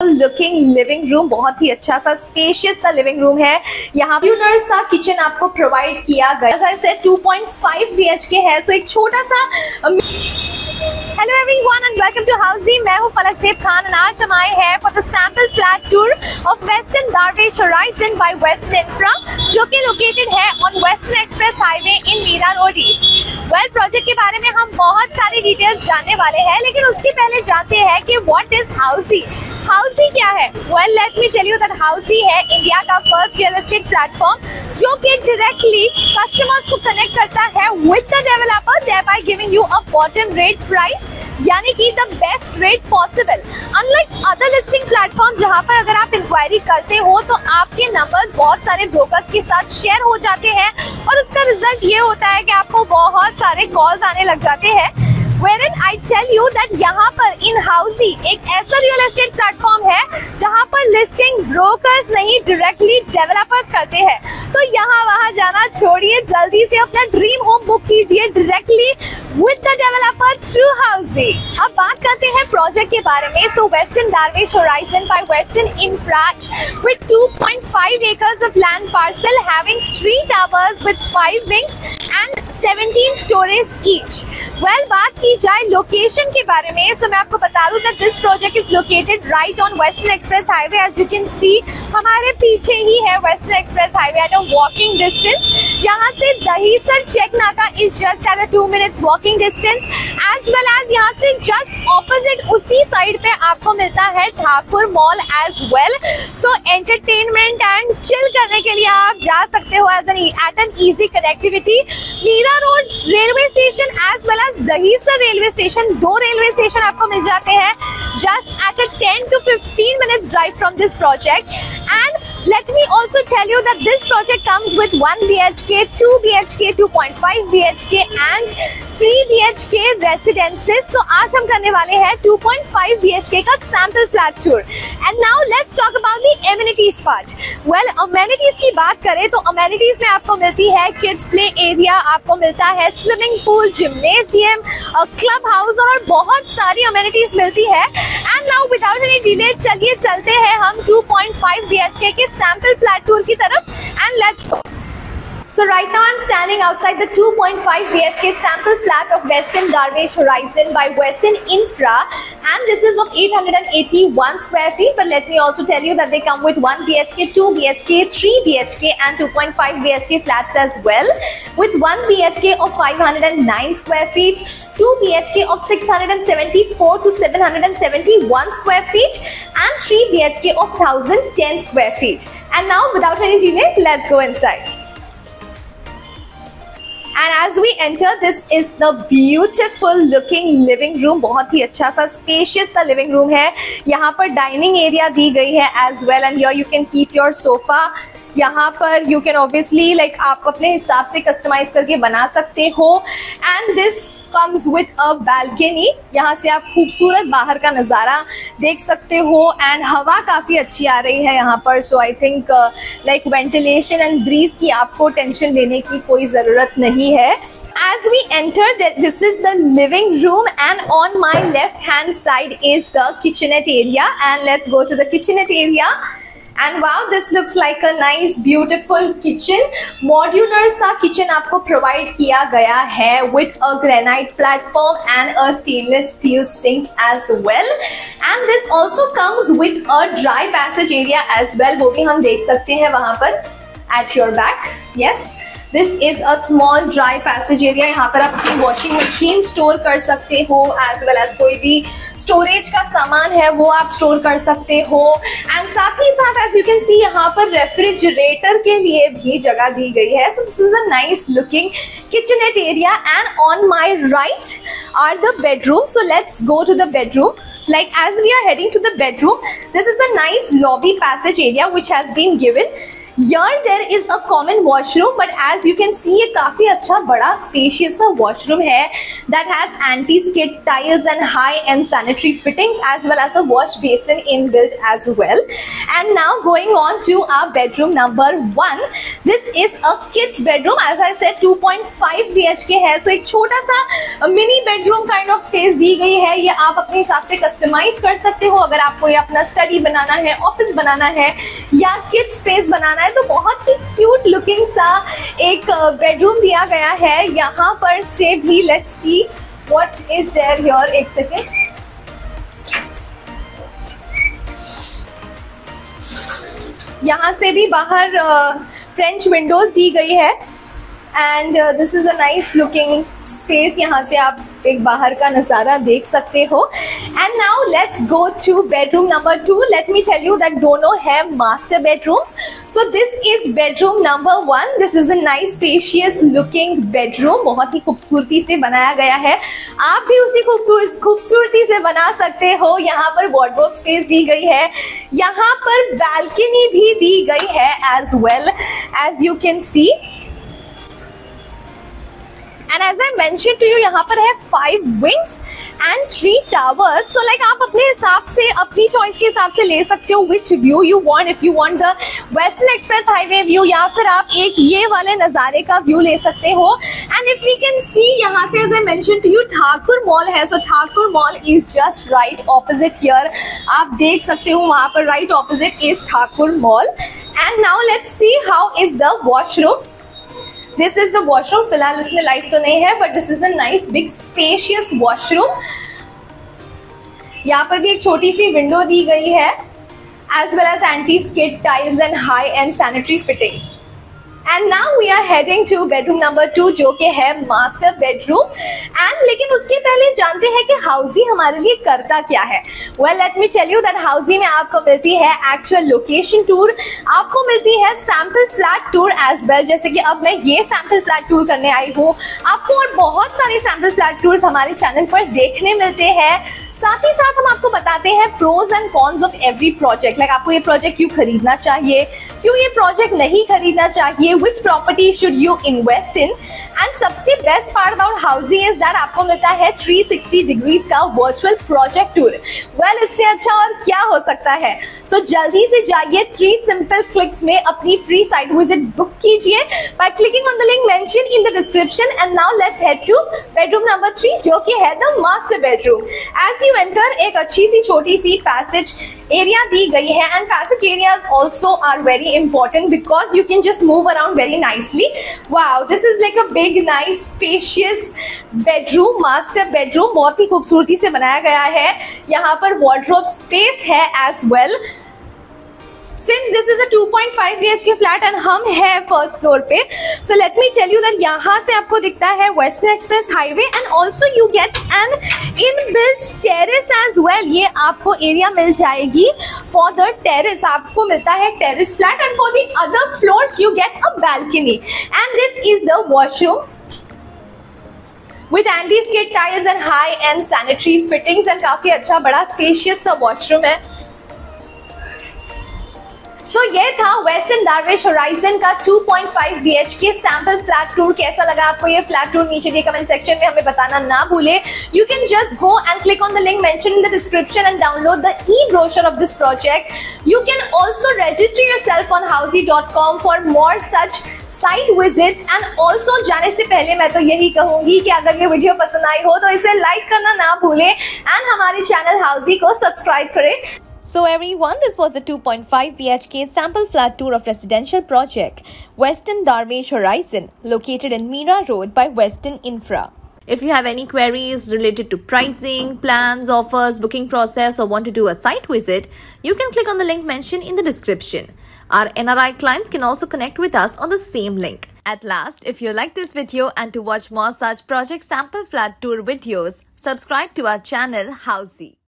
Looking living room, बहुत ही अच्छा सा स्पेशियस सा लिविंग रूम है। यहाँ मॉड्यूलर सा किचन आपको प्रोवाइड किया गया है। 2.5 BHK है, सो एक छोटा सा। Hello everyone and welcome to Housiey. मैं हूँ फलक सेब खान एंड आज हम आए हैं for the sample flat tour of Western Darvesh Horizon by Western Infra, जो कि लोकेटेड है on Western express Highway in Mira Road East. Well, project के बारे में हम बहुत सारी डिटेल्स जानने वाले हैं, लेकिन उसके पहले जानते हैं कि व्हाट इज हाउसी। हाउसी क्या है? Well, let me tell you that Housiey है इंडिया का फर्स्ट रियल एस्टेट प्लेटफॉर्म जो कि डायरेक्टली कस्टमर्स को कनेक्ट करता है with the developer, thereby giving you a bottom rate price, यानी कि the best rate possible. Unlike other listing platform जहां पर अगर आप इंक्वायरी करते हो तो आपके नंबर्स बहुत सारे ब्रोकर्स के साथ शेयर हो जाते हैं और उसका रिजल्ट ये होता है कि आपको बहुत सारे कॉल्स आने लग जाते हैं। Wherein I tell you that यहाँ पर इन हाउसी एक ऐसा रियल एस्टेट प्लेटफॉर्म है जहाँ पर लिस्टिंग ब्रोकर्स नहीं डायरेक्टली डेवलपर्स करते हैं। तो यहाँ वहाँ जाना छोड़िए, जल्दी से अपना ड्रीम होम बुक कीजिए directly with the developer through Housiey. अब बात करते हैं प्रोजेक्ट के बारे में। So Western Darvesh Horizon by Western Infra with 2.5 acres of land parcel having 3 towers with 5 wings and 17 stories each. Well, बात की जाए लोकेशन के बारे में, तो मैं आपको बता दूं that this project is located right on Western Express Highway. As you can see, हमारे पीछे ही है Western Express Highway at a walking distance. यहाँ से दहीसर चेक नाका is just at a 2 minutes walking distance, as well as यहाँ से just opposite उसी side पे आपको मिलता है Thakur mall as well. So entertainment and chill करने के लिए आप जा सकते हो at an easy connectivity. Meera road railway station as well as Dahisar railway station, 2 railway station आपको मिल जाते हैं just at a 10 to 15 minutes drive from this project. And let me also tell you that this project comes with 1 BHK, 2 BHK, 2.5 BHK and 3 BHK residences. So आज हम करने वाले हैं 2.5 BHK का sample flat tour. And now let's talk about the amenities part. Well, amenities की बात करें तो amenities में आपको मिलती है kids play area, आपको मिलता है swimming pool, gymnasium, club house और बहुत सारी amenities मिलती है। And now without any delay चलिए चलते हैं हम 2.5 BHK के सैंपल फ्लैट टूर की तरफ and let's go. So right now I'm standing outside the 2.5 BHK sample flat of Western Darvesh Horizon by Western Infra, and this is of 881 square feet. But let me also tell you that they come with 1 BHK, 2 BHK, 3 BHK and 2.5 BHK flats as well, with 1 BHK of 509 square feet, 2 BHK of 674 to 771 square feet and 3 BHK of 1010 square feet. And now without any delay, let's go inside. And as we enter, this is the beautiful looking living room. बहुत ही अच्छा सा spacious सा living room है। यहाँ पर dining area दी गई है as well, and here you can keep your sofa. यहाँ पर you can obviously like आप अपने हिसाब से कस्टमाइज करके बना सकते हो। And this comes with a balcony. यहाँ से आप खूबसूरत बाहर का नज़ारा देख सकते हो and हवा काफ़ी अच्छी आ रही है यहाँ पर। So I think like ventilation and breeze की आपको टेंशन लेने की कोई ज़रूरत नहीं है। As we enter, this is the living room and on my left hand side is the kitchenette area, and let's go to the kitchenette area. And wow, this looks like a nice beautiful kitchen. Modular सा kitchen आपको provide किया गया है with a granite platform and a stainless steel sink as well. And this also comes with a dry passage area as well. वो भी हम देख सकते हैं वहाँ पर at your back. Yes, this is a small dry passage area. यहाँ पर आप अपनी washing machine store कर सकते हो as well as कोई भी स्टोरेज का सामान है वो आप स्टोर कर सकते हो। एंड साथ ही साथ एज यू कैन सी यहाँ पर रेफ्रिजरेटर के लिए भी जगह दी गई है। So this is a nice looking kitchenette area and on my right are the bedroom. So let's go to the bedroom. Like as we are heading to the bedroom, this is a nice lobby passage area which has been given. Here there is a common washroom, but as you can see ये काफी अच्छा बड़ा spacious सा washroom है that has anti-skid tiles and high-end sanitary fittings as well as a wash basin inbuilt as well. And now going on to our bedroom number 1. This is a kids bedroom. As I said 2.5 BHK है, so एक छोटा सा mini bedroom kind of space दी गई है. ये आप अपने हिसाब से कस्टमाइज कर सकते हो अगर आपको ये अपना स्टडी बनाना है, ऑफिस बनाना है या किड्स स्पेस बनाना है. तो बहुत ही क्यूट लुकिंग सा एक बेडरूम दिया गया है. यहाँ पर से भी let's see what is there here. एक सेकेंड. यहाँ से भी बाहर फ्रेंच विंडोज दी गई है and this is a nice looking space. यहाँ से आप एक बाहर का नज़ारा देख सकते हो. And now let's go to bedroom number 2. Let me tell you that दोनों है master bedrooms. So this is bedroom number 1. This is a nice spacious looking bedroom. बहुत ही खूबसूरती से बनाया गया है. आप भी उसी खूबसूरती से बना सकते हो. यहाँ पर वार्डरोब स्पेस दी गई है. यहाँ पर बालकनी भी दी गई है as well as you can see. And as I mentioned to you, यहाँ पर है 5 wings and 3 towers. So like आप अपने हिसाब से अपनी चॉइस के हिसाब से ले सकते हो which view you want. If you want the Western Express Highway view या फिर आप एक ये वाले नज़ारे का व्यू ले सकते हो. And if we can see यहाँ से as I mentioned to you Thakur mall है. So Thakur mall is just right opposite here. आप देख सकते हो वहाँ पर right opposite is Thakur mall. And now let's see how is the washroom. This is the washroom. फिलहाल इसमें लाइट तो नहीं है but this is a nice big spacious washroom. यहाँ पर भी एक छोटी सी विंडो दी गई है as well as anti skid tiles and high end sanitary fittings. And now we are heading to bedroom number 2 जो कि है मास्टर बेडरूम. एंड लेकिन उसके पहले जानते हैं कि हाउसी हमारे लिए करता क्या है. Well let me tell you that Housiey में आपको मिलती है एक्चुअल लोकेशन टूर. आपको मिलती है sample flat tour as well. जैसे कि अब मैं ये सैंपल फ्लैट टूर करने आई हूँ. आपको और बहुत सारे सैंपल फ्लैट टूर्स हमारे चैनल पर देखने मिलते हैं. साथ ही साथ हम आपको बताते हैं pros and cons of every project. Like आपको ये प्रोजेक्ट क्यों खरीदना चाहिए, क्यों ये प्रोजेक्ट नहीं खरीदना चाहिए, which property should you invest in. And सबसे best part about Housiey is that आपको मिलता है 360 डिग्रीज का वर्चुअल प्रोजेक्ट टूर. वेल इससे अच्छा और क्या हो सकता है. सो जल्दी से जाइए 3 सिंपल क्लिक्स में अपनी फ्री साइट विजिट बुक कीजिए by clicking on the link mention in the description. And now let's head to bedroom number 3 जो कि है the master bedroom. As you enter एक अच्छी सी छोटी सी पैसेज एरिया दी गई है. And passage areas also are very important because you can just move around very nicely. Wow this is like a big nice spacious bedroom. Master bedroom बहुत ही खूबसूरती से बनाया गया है. यहाँ पर वार्डरोब स्पेस है as well. Since this is a 2.5 BHK flat and हम हैं फर्स्ट फ्लोर पे, so let me tell you that यहाँ से आपको दिखता है western express highway and also you get an inbuilt terrace as well. ये आपको एरिया मिल जाएगी फॉर द टेरेस. आपको मिलता है terrace flat and for the other floors you get a balcony. And this is the washroom with anti-skid tiles and high-end sanitary fittings. And काफी अच्छा बड़ा spacious सा वॉशरूम है. सो ये था वेस्टर्न दारवेश होराइजन का 2.5 BHK सैंपल फ्लैट टूर. कैसा लगा आपको ये फ्लैट टूर नीचे दिए कमेंट सेक्शन में हमें बताना ना भूले. You can just go and click on the link mention in the description and download the e-brochure of this project. You can also register yourself on housey.com for more such site visit. And also जाने से पहले मैं तो यही कहूंगी कि अगर ये वीडियो पसंद आई हो तो इसे लाइक करना ना भूले एंड हमारे चैनल हाउसी को सब्सक्राइब करें. So everyone, this was the 2.5 BHK sample flat tour of residential project Western Darvesh Horizon located in Mira Road by Western Infra. If you have any queries related to pricing, plans, offers, booking process or want to do a site visit, you can click on the link mentioned in the description. Our NRI clients can also connect with us on the same link. At last, if you like this video and to watch more such project sample flat tour videos, subscribe to our channel Housey.